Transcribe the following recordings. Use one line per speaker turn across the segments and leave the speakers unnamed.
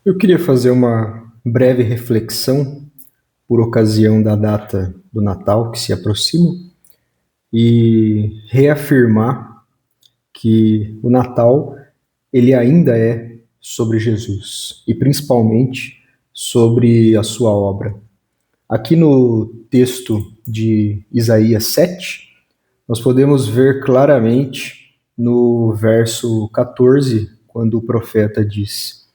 Eu queria fazer uma breve reflexão por ocasião da data do Natal que se aproxima e reafirmar que o Natal ele ainda é sobre Jesus e principalmente sobre a sua obra. Aqui no texto de Isaías 7, nós podemos ver claramente no verso 14, quando o profeta diz: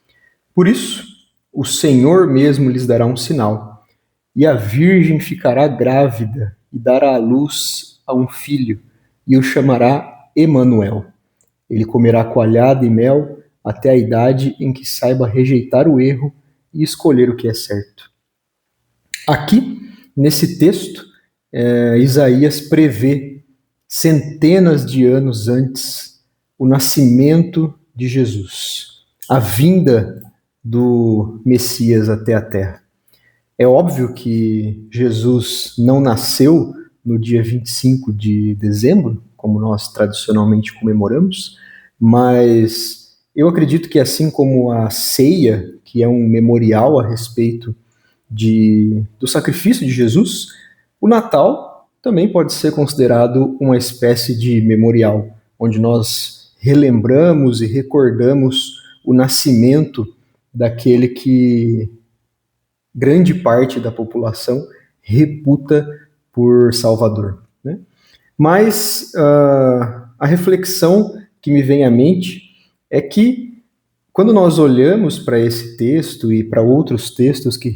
Por isso, o Senhor mesmo lhes dará um sinal, e a virgem ficará grávida e dará à luz a um filho, e o chamará Emanuel. Ele comerá coalhada e mel até a idade em que saiba rejeitar o erro e escolher o que é certo. Aqui, nesse texto, Isaías prevê, centenas de anos antes, o nascimento de Jesus, a vinda do Messias até a Terra. É óbvio que Jesus não nasceu no dia 25 de dezembro, como nós tradicionalmente comemoramos, mas eu acredito que assim como a ceia, que é um memorial a respeito do sacrifício de Jesus, o Natal também pode ser considerado uma espécie de memorial, onde nós relembramos e recordamos o nascimento daquele que grande parte da população reputa por Salvador. Né? Mas a reflexão que me vem à mente é que quando nós olhamos para esse texto e para outros textos que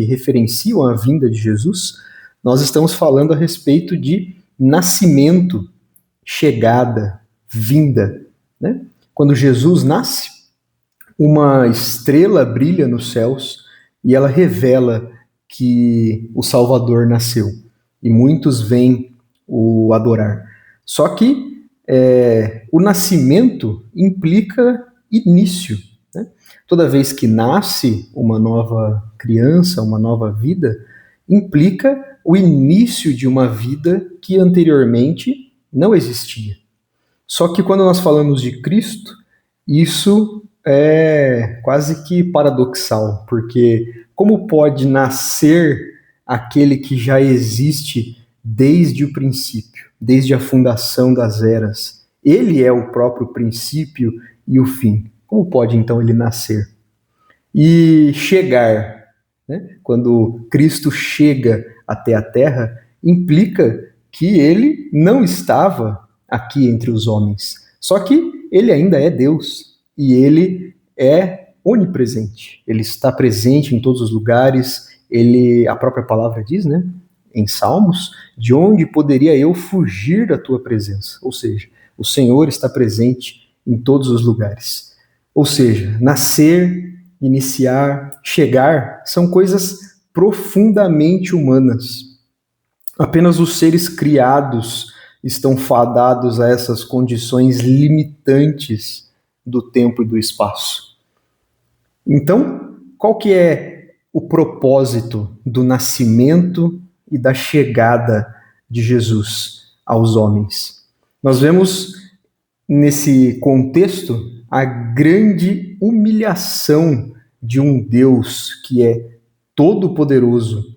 referenciam a vinda de Jesus, nós estamos falando a respeito de nascimento, chegada, vinda. Né? Quando Jesus nasce, uma estrela brilha nos céus e ela revela que o Salvador nasceu. E muitos vêm o adorar. Só que o nascimento implica início. Né? Toda vez que nasce uma nova criança, uma nova vida, implica o início de uma vida que anteriormente não existia. Só que quando nós falamos de Cristo, isso é quase que paradoxal, porque como pode nascer aquele que já existe desde o princípio, desde a fundação das eras? Ele é o próprio princípio e o fim. Como pode então ele nascer? E chegar, né? Quando Cristo chega até a terra, implica que ele não estava aqui entre os homens. Só que ele ainda é Deus e ele é onipresente. Ele está presente em todos os lugares. Ele, a própria palavra diz, né, em Salmos, de onde poderia eu fugir da tua presença? Ou seja, o Senhor está presente em todos os lugares. Ou seja, nascer, iniciar, chegar são coisas profundamente humanas. Apenas os seres criados estão fadados a essas condições limitantes do tempo e do espaço. Então, qual que é o propósito do nascimento e da chegada de Jesus aos homens? Nós vemos nesse contexto a grande humilhação de um Deus que é todo-poderoso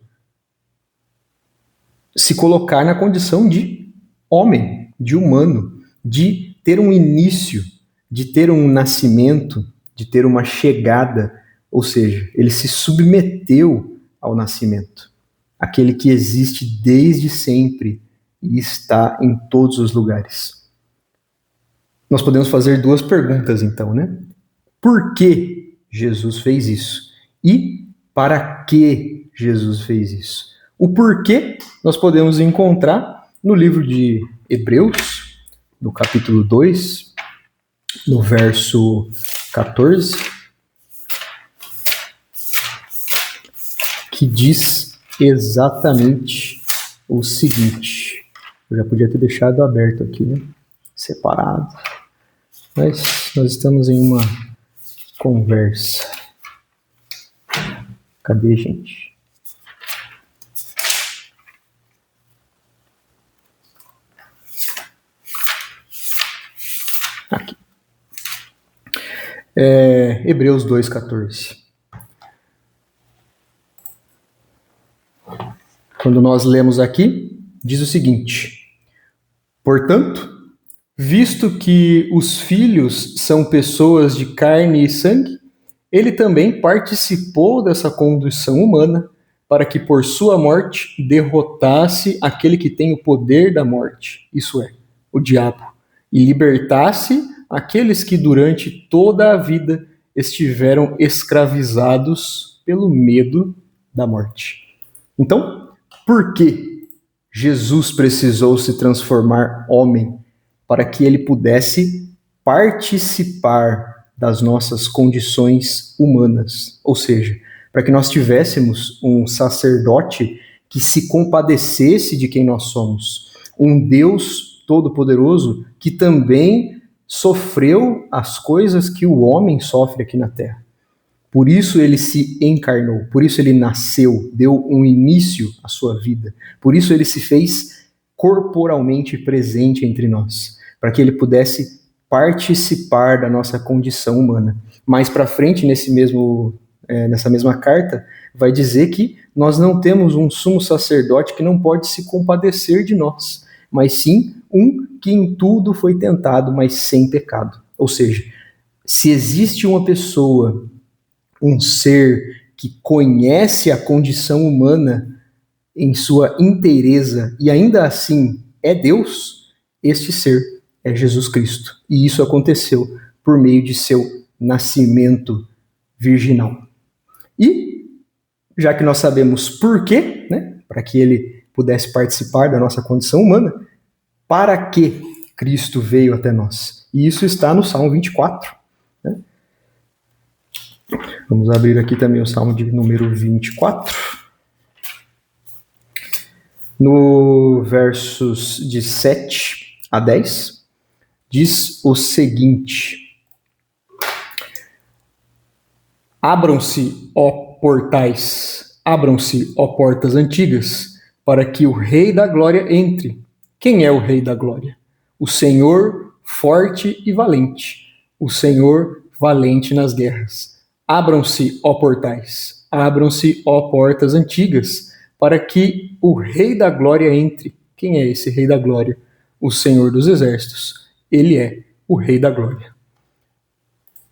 se colocar na condição de homem, de humano, de ter um início, de ter um nascimento, de ter uma chegada, ou seja, ele se submeteu ao nascimento, aquele que existe desde sempre e está em todos os lugares. Nós podemos fazer duas perguntas então, né? Por que Jesus fez isso? E para que Jesus fez isso? O porquê nós podemos encontrar no livro de Hebreus, no capítulo 2, no verso 14, que diz exatamente o seguinte. Eu já podia ter deixado aberto aqui, né? Separado. Mas nós estamos em uma conversa. Cadê, gente? Aqui. Hebreus 2,14. Quando nós lemos aqui, diz o seguinte: portanto, visto que os filhos são pessoas de carne e sangue, ele também participou dessa condição humana para que por sua morte derrotasse aquele que tem o poder da morte, isso é, o diabo, e libertasse aqueles que durante toda a vida estiveram escravizados pelo medo da morte. Então, por que Jesus precisou se transformar homem? Para que ele pudesse participar das nossas condições humanas, ou seja, para que nós tivéssemos um sacerdote que se compadecesse de quem nós somos, um Deus todo-poderoso que também sofreu as coisas que o homem sofre aqui na Terra. Por isso ele se encarnou, por isso ele nasceu, deu um início à sua vida, por isso ele se fez corporalmente presente entre nós, para que ele pudesse participar da nossa condição humana. Mais para frente, nessa mesma carta, vai dizer que nós não temos um sumo sacerdote que não pode se compadecer de nós, mas sim um que em tudo foi tentado, mas sem pecado. Ou seja, se existe uma pessoa, um ser que conhece a condição humana em sua inteireza e ainda assim é Deus, este ser é Jesus Cristo. E isso aconteceu por meio de seu nascimento virginal. E, já que nós sabemos por quê, né, para que ele pudesse participar da nossa condição humana, para que Cristo veio até nós? E isso está no Salmo 24. Né? Vamos abrir aqui também o Salmo de número 24. No versos de 7 a 10, diz o seguinte: abram-se, ó portais, abram-se, ó portas antigas, para que o Rei da Glória entre. Quem é o Rei da Glória? O Senhor forte e valente, o Senhor valente nas guerras. Abram-se, ó portais, abram-se, ó portas antigas, para que o Rei da Glória entre. Quem é esse Rei da Glória? O Senhor dos Exércitos. Ele é o Rei da Glória.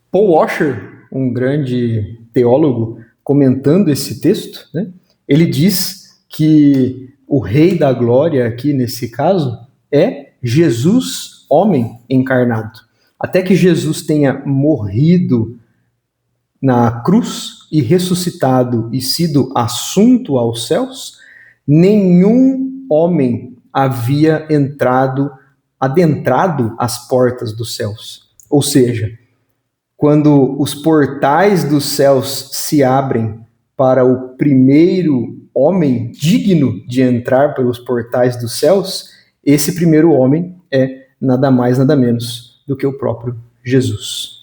Paul Washer, um grande teólogo, comentando esse texto, né, ele diz que o Rei da Glória, aqui nesse caso, é Jesus, homem encarnado. Até que Jesus tenha morrido na cruz e ressuscitado e sido assunto aos céus, nenhum homem havia adentrado as portas dos céus. Ou seja, quando os portais dos céus se abrem para o primeiro homem digno de entrar pelos portais dos céus, esse primeiro homem é nada mais, nada menos do que o próprio Jesus.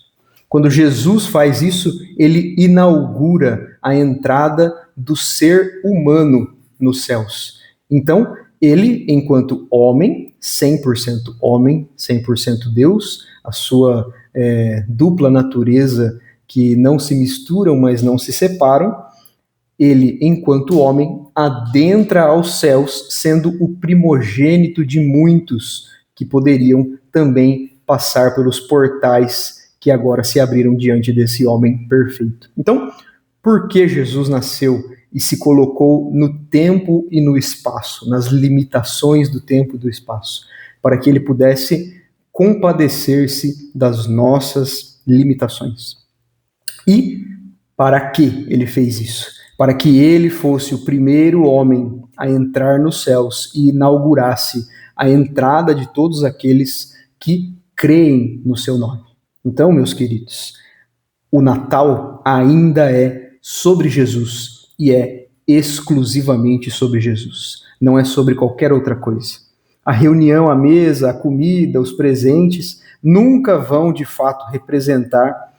Quando Jesus faz isso, ele inaugura a entrada do ser humano nos céus. Então, ele, enquanto homem, 100% Deus, a sua dupla natureza que não se misturam, mas não se separam, ele, enquanto homem, adentra aos céus, sendo o primogênito de muitos que poderiam também passar pelos portais que agora se abriram diante desse homem perfeito. Então, por que Jesus nasceu e se colocou no tempo e no espaço, nas limitações do tempo e do espaço? Para que ele pudesse compadecer-se das nossas limitações. E para que ele fez isso? Para que ele fosse o primeiro homem a entrar nos céus e inaugurasse a entrada de todos aqueles que creem no seu nome. Então, meus queridos, o Natal ainda é sobre Jesus e é exclusivamente sobre Jesus. Não é sobre qualquer outra coisa. A reunião, a mesa, a comida, os presentes nunca vão de fato representar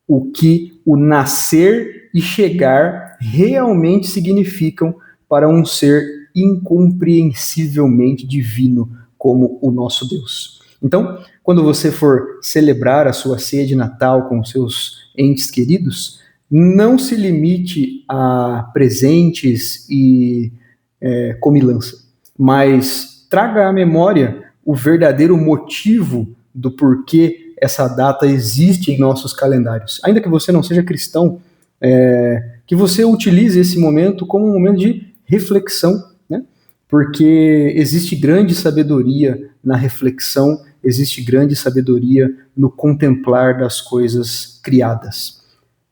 o que o nascer e chegar realmente significam para um ser incompreensivelmente divino como o nosso Deus. Então, quando você for celebrar a sua ceia de Natal com seus entes queridos, não se limite a presentes e comilança, mas traga à memória o verdadeiro motivo do porquê essa data existe em nossos calendários. Ainda que você não seja cristão, que você utilize esse momento como um momento de reflexão, né? Porque existe grande sabedoria na reflexão, existe grande sabedoria no contemplar das coisas criadas.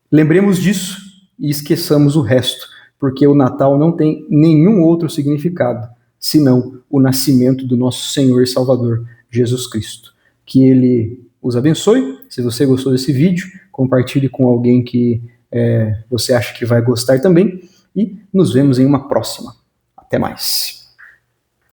Lembremos disso e esqueçamos o resto, porque o Natal não tem nenhum outro significado, senão o nascimento do nosso Senhor e Salvador, Jesus Cristo. Que Ele os abençoe. Se você gostou desse vídeo, compartilhe com alguém que você acha que vai gostar também. E nos vemos em uma próxima. Até mais.